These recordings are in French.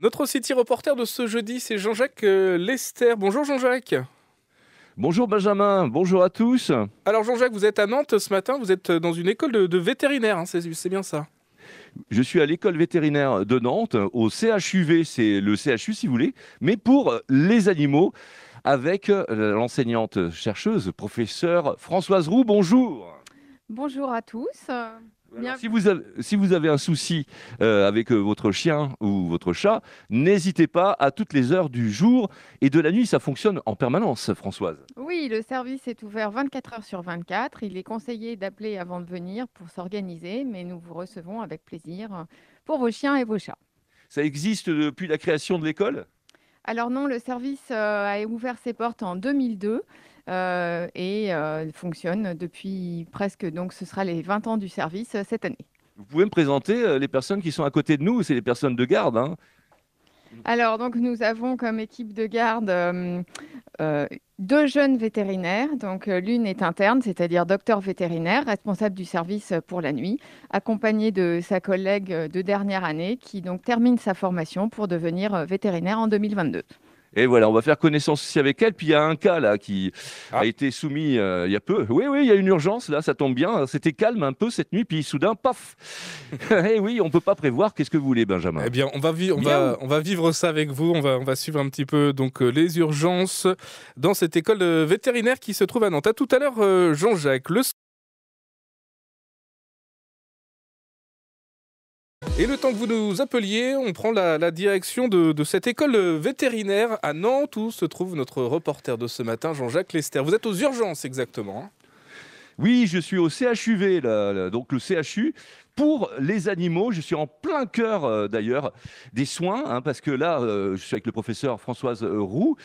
Notre city reporter de ce jeudi, c'est Jean-Jacques Lester. Bonjour Jean-Jacques. Bonjour Benjamin, bonjour à tous. Alors Jean-Jacques, vous êtes à Nantes ce matin, vous êtes dans une école de vétérinaire, hein, c'est bien ça? Je suis à l'école vétérinaire de Nantes, au CHUV, c'est le CHU si vous voulez, mais pour les animaux, avec l'enseignante chercheuse, professeure Françoise Roux. Bonjour. Bonjour à tous. Alors, si vous avez un souci avec votre chien ou votre chat, n'hésitez pas, à toutes les heures du jour et de la nuit. Ça fonctionne en permanence, Françoise. Oui, le service est ouvert 24 heures sur 24. Il est conseillé d'appeler avant de venir pour s'organiser, mais nous vous recevons avec plaisir pour vos chiens et vos chats. Ça existe depuis la création de l'école? Alors non, le service a ouvert ses portes en 2002 et fonctionne depuis presque, donc ce sera les 20 ans du service cette année. Vous pouvez me présenter les personnes qui sont à côté de nous? C'est les personnes de garde, hein. Alors, donc, nous avons comme équipe de garde deux jeunes vétérinaires. Donc, l'une est interne, c'est-à-dire docteur vétérinaire, responsable du service pour la nuit, accompagnée de sa collègue de dernière année qui donc termine sa formation pour devenir vétérinaire en 2022. Et voilà, on va faire connaissance aussi avec elle. Puis il y a un cas là qui Ah. a été soumis il y a peu. Oui, oui, il y a une urgence là, ça tombe bien. C'était calme un peu cette nuit, puis soudain, paf. Eh oui, on peut pas prévoir. Qu'est-ce que vous voulez, Benjamin? Eh bien, on va vivre ça avec vous. On va suivre un petit peu donc les urgences dans cette école vétérinaire qui se trouve à Nantes. À tout à l'heure, Jean-Jacques. Et le temps que vous nous appeliez, on prend la direction de cette école vétérinaire à Nantes où se trouve notre reporter de ce matin, Jean-Jacques Lester. Vous êtes aux urgences exactement, hein? Oui, je suis au CHUV, donc le CHU. Pour les animaux, je suis en plein cœur d'ailleurs des soins, hein, parce que là, je suis avec le professeur Françoise Roux.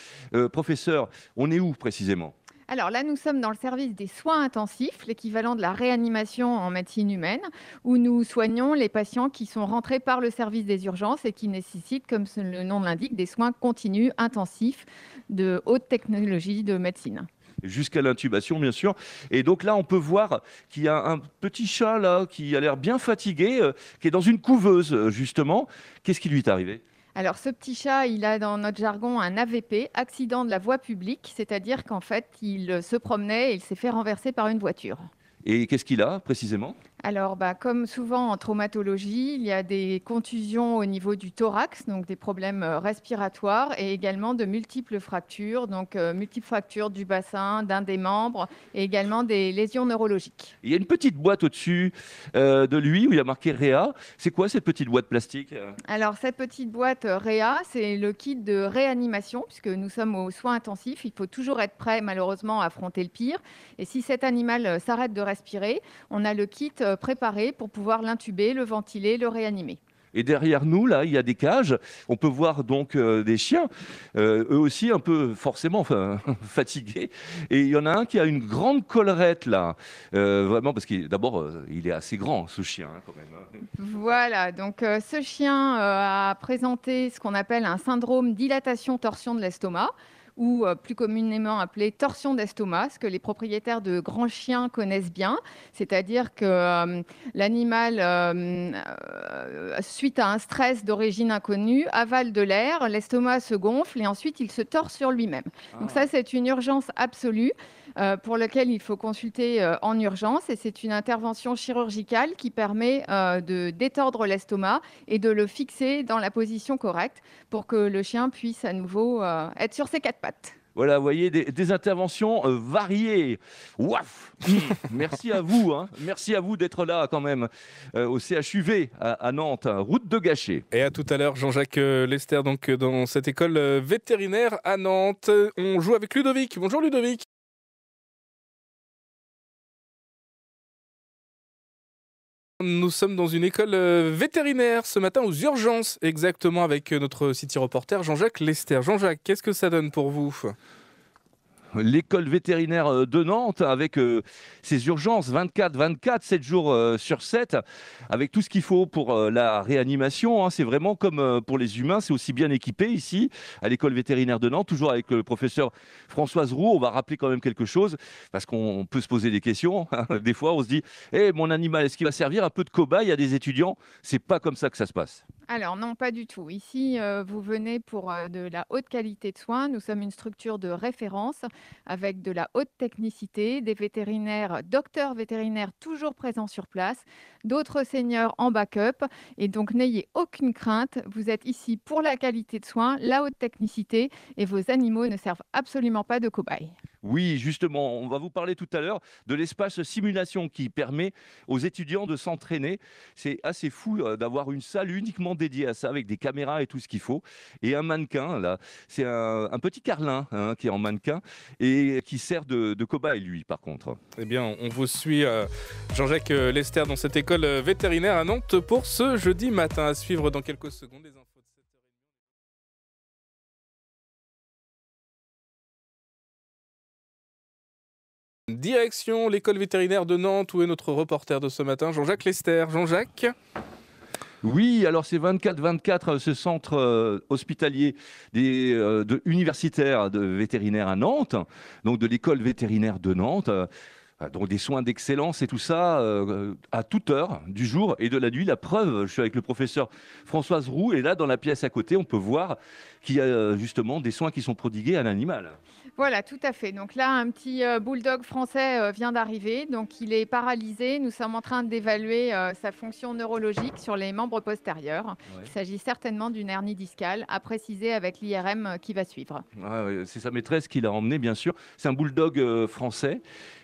Professeur, on est où précisément? Alors là, nous sommes dans le service des soins intensifs, l'équivalent de la réanimation en médecine humaine, où nous soignons les patients qui sont rentrés par le service des urgences et qui nécessitent, comme le nom l'indique, des soins continus, intensifs, de haute technologie de médecine. Jusqu'à l'intubation, bien sûr. Et donc là, on peut voir qu'il y a un petit chat là qui a l'air bien fatigué, qui est dans une couveuse, justement. Qu'est-ce qui lui est arrivé? Alors, ce petit chat, il a dans notre jargon un AVP, accident de la voie publique, c'est-à-dire qu'en fait, il se promenait et il s'est fait renverser par une voiture. Et qu'est-ce qu'il a précisément? Alors, comme souvent en traumatologie, il y a des contusions au niveau du thorax, donc des problèmes respiratoires, et également de multiples fractures, donc multiples fractures du bassin, d'un des membres, et également des lésions neurologiques. Il y a une petite boîte au-dessus de lui où il y a marqué Réa. C'est quoi cette petite boîte plastique? Alors, cette petite boîte Réa, c'est le kit de réanimation, puisque nous sommes aux soins intensifs. Il faut toujours être prêt, malheureusement, à affronter le pire. Et si cet animal s'arrête de respirer, on a le kit préparé pour pouvoir l'intuber, le ventiler, le réanimer. Et derrière nous, là, il y a des cages. On peut voir donc des chiens, eux aussi un peu forcément fatigués. Et il y en a un qui a une grande collerette là, vraiment parce qu'il d'abord il est assez grand ce chien hein, quand même, hein. Voilà, donc ce chien a présenté ce qu'on appelle un syndrome dilatation-torsion de l'estomac, ou plus communément appelé torsion d'estomac, ce que les propriétaires de grands chiens connaissent bien, c'est-à-dire que l'animal, suite à un stress d'origine inconnue, avale de l'air, l'estomac se gonfle et ensuite il se tord sur lui-même. Donc ça, c'est une urgence absolue pour laquelle il faut consulter en urgence, et c'est une intervention chirurgicale qui permet de détordre l'estomac et de le fixer dans la position correcte pour que le chien puisse à nouveau être sur ses quatre pattes. Voilà, vous voyez, des interventions variées. Ouaf. Merci à vous, hein. Merci à vous d'être là quand même au CHUV à Nantes, hein, route de Gachet. Et à tout à l'heure, Jean-Jacques Lester, donc dans cette école vétérinaire à Nantes. On joue avec Ludovic. Bonjour Ludovic. Nous sommes dans une école vétérinaire ce matin aux urgences, exactement avec notre city reporter Jean-Jacques Lester. Jean-Jacques, qu'est-ce que ça donne pour vous? L'école vétérinaire de Nantes avec ses urgences 24/24, 7 jours sur 7, avec tout ce qu'il faut pour la réanimation, hein. C'est vraiment comme pour les humains, c'est aussi bien équipé ici à l'école vétérinaire de Nantes, toujours avec le professeur Françoise Roux. On va rappeler quand même quelque chose parce qu'on peut se poser des questions, hein. Des fois on se dit mon animal, est-ce qu'il va servir un peu de cobaye à des étudiants? C'est pas comme ça que ça se passe. Alors non, pas du tout. Ici, vous venez pour de la haute qualité de soins. Nous sommes une structure de référence avec de la haute technicité, des vétérinaires, docteurs vétérinaires toujours présents sur place, d'autres seniors en backup. Et donc, n'ayez aucune crainte. Vous êtes ici pour la qualité de soins, la haute technicité et vos animaux ne servent absolument pas de cobayes. Oui, justement, on va vous parler tout à l'heure de l'espace simulation qui permet aux étudiants de s'entraîner. C'est assez fou d'avoir une salle uniquement dédiée à ça, avec des caméras et tout ce qu'il faut. Et un mannequin, là, c'est un petit carlin hein, qui est en mannequin et qui sert de cobaye, lui, par contre. Eh bien, on vous suit, Jean-Jacques Lester, dans cette école vétérinaire à Nantes pour ce jeudi matin. À suivre dans quelques secondes les infos de 7h30. Direction l'école vétérinaire de Nantes, où est notre reporter de ce matin, Jean-Jacques Lester. Jean-Jacques. Oui, alors c'est 24-24, ce centre hospitalier universitaire de vétérinaire à Nantes, donc de l'école vétérinaire de Nantes. Donc des soins d'excellence et tout ça à toute heure du jour et de la nuit. La preuve, je suis avec le professeur Françoise Roux et là dans la pièce à côté, on peut voir qu'il y a justement des soins qui sont prodigués à l'animal. Voilà, tout à fait. Donc là, un petit bulldog français vient d'arriver. Donc il est paralysé. Nous sommes en train d'évaluer sa fonction neurologique sur les membres postérieurs. Ouais. Il s'agit certainement d'une hernie discale à préciser avec l'IRM qui va suivre. Ouais, c'est sa maîtresse qui l'a emmené, bien sûr. C'est un bulldog français.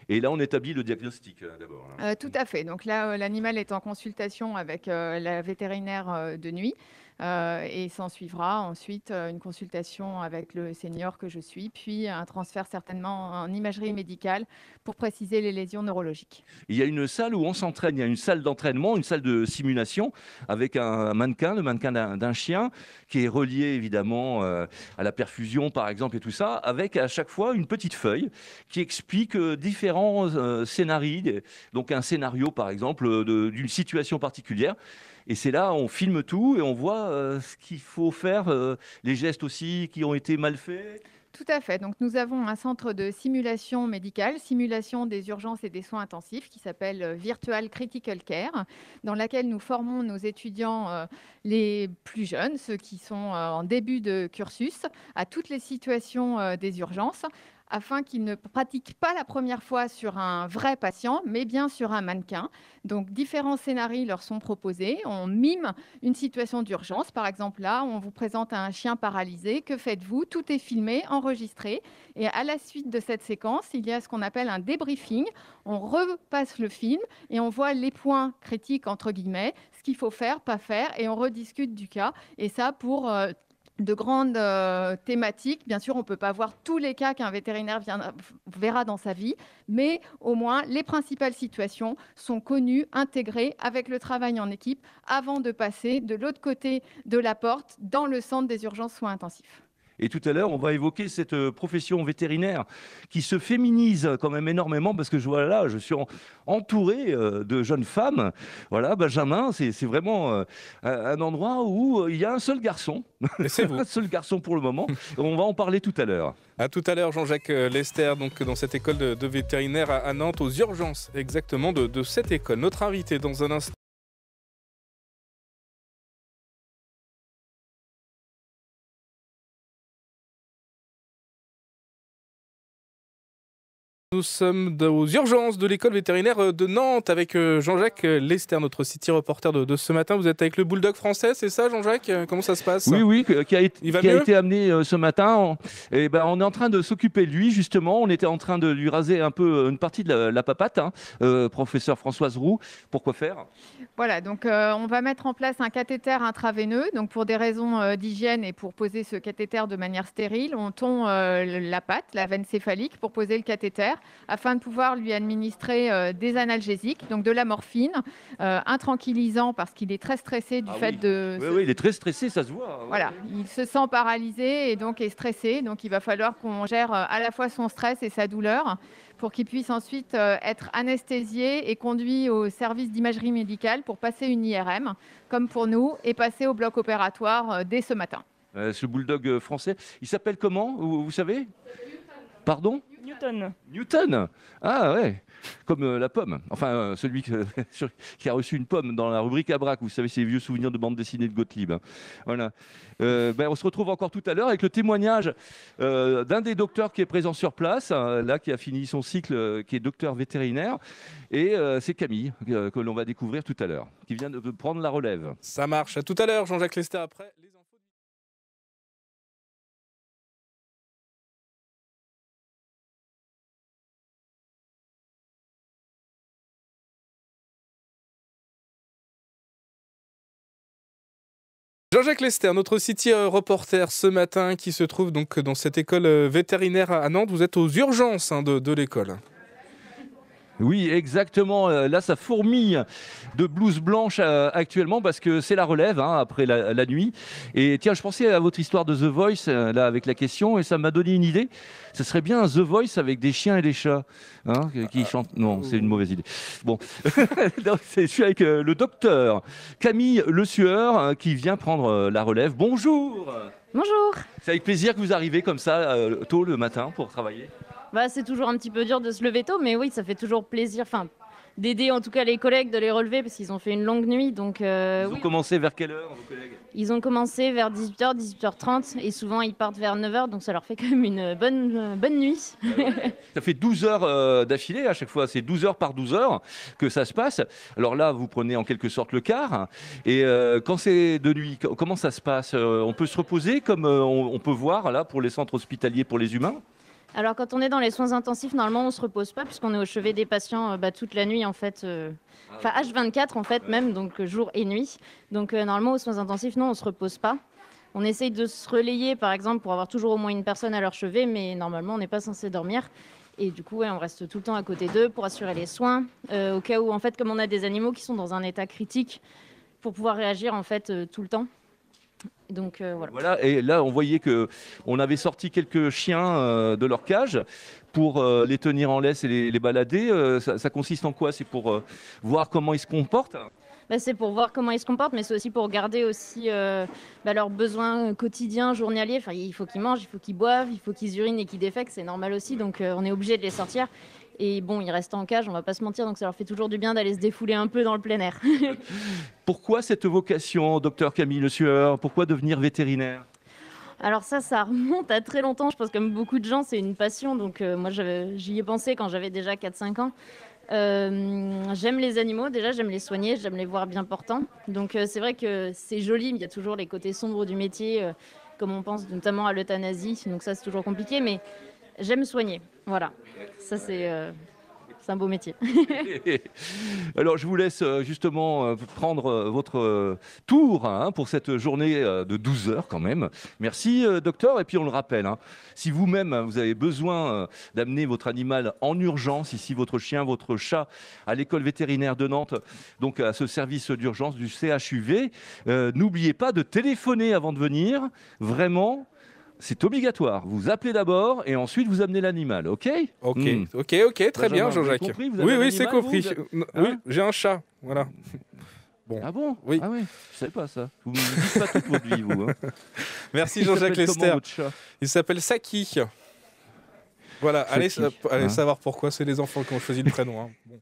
Et là, on établit le diagnostic d'abord. Tout à fait. Donc là, l'animal est en consultation avec la vétérinaire de nuit. Et s'en suivra ensuite une consultation avec le senior que je suis, puis un transfert certainement en imagerie médicale pour préciser les lésions neurologiques. Il y a une salle où on s'entraîne, il y a une salle d'entraînement, une salle de simulation avec un mannequin, le mannequin d'un chien qui est relié évidemment à la perfusion par exemple et tout ça, avec à chaque fois une petite feuille qui explique différents scénarios, donc un scénario par exemple d'une situation particulière. Et c'est là, on filme tout et on voit ce qu'il faut faire, les gestes aussi qui ont été mal faits. Tout à fait. Donc, nous avons un centre de simulation médicale, simulation des urgences et des soins intensifs, qui s'appelle Virtual Critical Care, dans laquelle nous formons nos étudiants les plus jeunes, ceux qui sont en début de cursus, à toutes les situations des urgences, afin qu'ils ne pratiquent pas la première fois sur un vrai patient, mais bien sur un mannequin. Donc, différents scénarios leur sont proposés. On mime une situation d'urgence. Par exemple, là, on vous présente un chien paralysé. Que faites-vous? Tout est filmé, enregistré. Et à la suite de cette séquence, il y a ce qu'on appelle un débriefing. On repasse le film et on voit les points critiques, entre guillemets, ce qu'il faut faire, pas faire, et on rediscute du cas. Et ça, pour de grandes thématiques. Bien sûr, on ne peut pas voir tous les cas qu'un vétérinaire verra dans sa vie, mais au moins les principales situations sont connues, intégrées avec le travail en équipe avant de passer de l'autre côté de la porte dans le centre des urgences soins intensifs. Et tout à l'heure, on va évoquer cette profession vétérinaire qui se féminise quand même énormément parce que je vois là, je suis entouré de jeunes femmes. Voilà, Benjamin, c'est vraiment un endroit où il y a un seul garçon. Et c'est vous. Un seul garçon pour le moment. On va en parler tout à l'heure. À tout à l'heure, Jean-Jacques Lester, donc dans cette école de vétérinaire à Nantes, aux urgences exactement de cette école. Notre invité dans un instant. Nous sommes aux urgences de l'école vétérinaire de Nantes avec Jean-Jacques Lester, notre city reporter de ce matin. Vous êtes avec le bulldog français, c'est ça Jean-Jacques? Comment ça se passe? Oui, qui a été amené ce matin. On est en train de s'occuper de lui, justement. On était en train de lui raser un peu une partie de la papate, professeur Françoise Roux. Pourquoi faire? Voilà, donc on va mettre en place un cathéter intraveineux. Donc pour des raisons d'hygiène et pour poser ce cathéter de manière stérile, on tond la patte, la veine céphalique, pour poser le cathéter, afin de pouvoir lui administrer des analgésiques, donc de la morphine, un tranquillisant parce qu'il est très stressé du fait de... Oui, il est très stressé, ça se voit. Voilà, il se sent paralysé et donc est stressé. Donc il va falloir qu'on gère à la fois son stress et sa douleur pour qu'il puisse ensuite être anesthésié et conduit au service d'imagerie médicale pour passer une IRM, comme pour nous, et passer au bloc opératoire dès ce matin. Ce bulldog français, il s'appelle comment, vous savez? Pardon? Newton. Newton. Ah ouais, comme la pomme. Enfin, celui qui a reçu une pomme dans la rubrique Abrac. Vous savez, ces vieux souvenirs de bande dessinée de Gottlieb. Hein. Voilà. On se retrouve encore tout à l'heure avec le témoignage d'un des docteurs qui est présent sur place, là, qui a fini son cycle, qui est docteur vétérinaire. Et c'est Camille que l'on va découvrir tout à l'heure, qui vient de prendre la relève. Ça marche. À tout à l'heure, Jean-Jacques Lester. Après les infos. Jean-Jacques Lester, notre city reporter ce matin qui se trouve donc dans cette école vétérinaire à Nantes. Vous êtes aux urgences de l'école. Oui, exactement. Là, ça fourmille de blouses blanches actuellement parce que c'est la relève après la nuit. Et tiens, je pensais à votre histoire de The Voice, là, avec la question, et ça m'a donné une idée. Ce serait bien un The Voice avec des chiens et des chats qui chantent. Non, c'est une mauvaise idée. Bon, donc, je suis avec le docteur Camille Le Sueur qui vient prendre la relève. Bonjour. Bonjour. C'est avec plaisir que vous arrivez comme ça tôt le matin pour travailler. C'est toujours un petit peu dur de se lever tôt, mais oui, ça fait toujours plaisir. D'aider en tout cas les collègues, de les relever parce qu'ils ont fait une longue nuit. Donc, Ils ont commencé vers quelle heure, vos collègues ? Ils ont commencé vers 18h, 18h30 et souvent ils partent vers 9h, donc ça leur fait quand même une bonne nuit. Ça fait 12 heures d'affilée à chaque fois, c'est 12 heures par 12 heures que ça se passe. Alors là, vous prenez en quelque sorte le quart. Et quand c'est de nuit, comment ça se passe ? On peut se reposer comme on peut voir là pour les centres hospitaliers pour les humains ? Alors quand on est dans les soins intensifs, normalement on ne se repose pas puisqu'on est au chevet des patients toute la nuit en fait. H24 en fait même, donc jour et nuit. Donc normalement aux soins intensifs, non, on ne se repose pas. On essaye de se relayer par exemple pour avoir toujours au moins une personne à leur chevet, mais normalement on n'est pas censé dormir. Et du coup, on reste tout le temps à côté d'eux pour assurer les soins. Au cas où, en fait, comme on a des animaux qui sont dans un état critique, pour pouvoir réagir en fait tout le temps. Donc voilà. Et là, on voyait que on avait sorti quelques chiens de leur cage pour les tenir en laisse et les balader. Ça consiste en quoi ? C'est pour voir comment ils se comportent ? C'est pour voir comment ils se comportent, mais c'est aussi pour garder aussi leurs besoins quotidiens, journaliers. Il faut qu'ils mangent, il faut qu'ils boivent, il faut qu'ils urinent et qu'ils défèquent, c'est normal aussi. Donc on est obligé de les sortir. Et bon, ils restent en cage, on va pas se mentir, donc ça leur fait toujours du bien d'aller se défouler un peu dans le plein air. Pourquoi cette vocation, docteur Camille Le Sueur ? Pourquoi devenir vétérinaire ? Alors ça remonte à très longtemps. Je pense que comme beaucoup de gens, c'est une passion. Donc moi, j'y ai pensé quand j'avais déjà 4-5 ans. J'aime les animaux, déjà, j'aime les soigner, j'aime les voir bien portants. Donc c'est vrai que c'est joli, mais il y a toujours les côtés sombres du métier, comme on pense notamment à l'euthanasie. Donc ça, c'est toujours compliqué, mais j'aime soigner. Voilà, ça c'est un beau métier. Alors, je vous laisse justement prendre votre tour pour cette journée de 12 heures quand même. Merci, docteur. Et puis, on le rappelle, si vous-même, vous avez besoin d'amener votre animal en urgence, ici votre chien, votre chat, à l'école vétérinaire de Nantes, donc à ce service d'urgence du CHUV, n'oubliez pas de téléphoner avant de venir. Vraiment. C'est obligatoire. Vous appelez d'abord et ensuite vous amenez l'animal, ok ? Ok, très bien, Jean-Jacques. Oui, c'est compris. Oui, j'ai un chat, voilà. Bon. Ah bon ? Oui. Ah oui, je savais pas ça. Vous ne me dites pas toute votre vie, vous. Merci Jean-Jacques Lester. Il s'appelle Saki. Voilà, allez savoir pourquoi, c'est les enfants qui ont choisi le prénom. Bon.